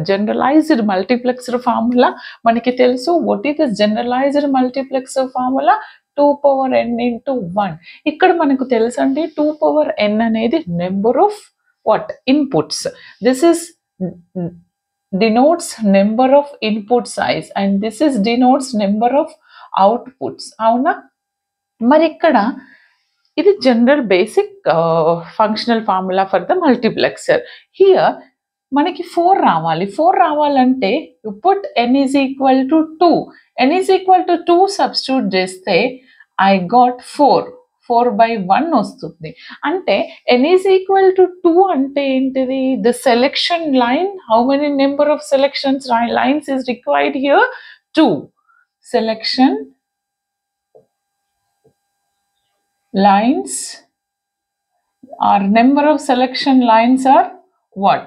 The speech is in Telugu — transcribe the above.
జనరలైజ్డ్ మల్టీప్లెక్సర్ ఫార్ములా మనకి తెలుసు. What is the generalised multiplexer formula? 2 power n into 1. ఇక్కడ మనకు తెలుసు అండి 2 power n అనేది number of what inputs. This is denotes number of input size and this is denotes number of outputs. అవునా? మరి ఇక్కడ ఇది general basic functional formula for the multiplexer. Here మనకి 4 రావాలి. 4 రావాలంటే you put n is equal to 2. n is equal to 2 substitute చేస్తే ఐ గాట్ 4/1 వస్తుంది. అంటే n ఈజ్ ఈక్వల్ టు 2 అంటే ఏంటిది? The selection line, how many number of selections lines is required here? 2. Selection lines or number of selection lines are what?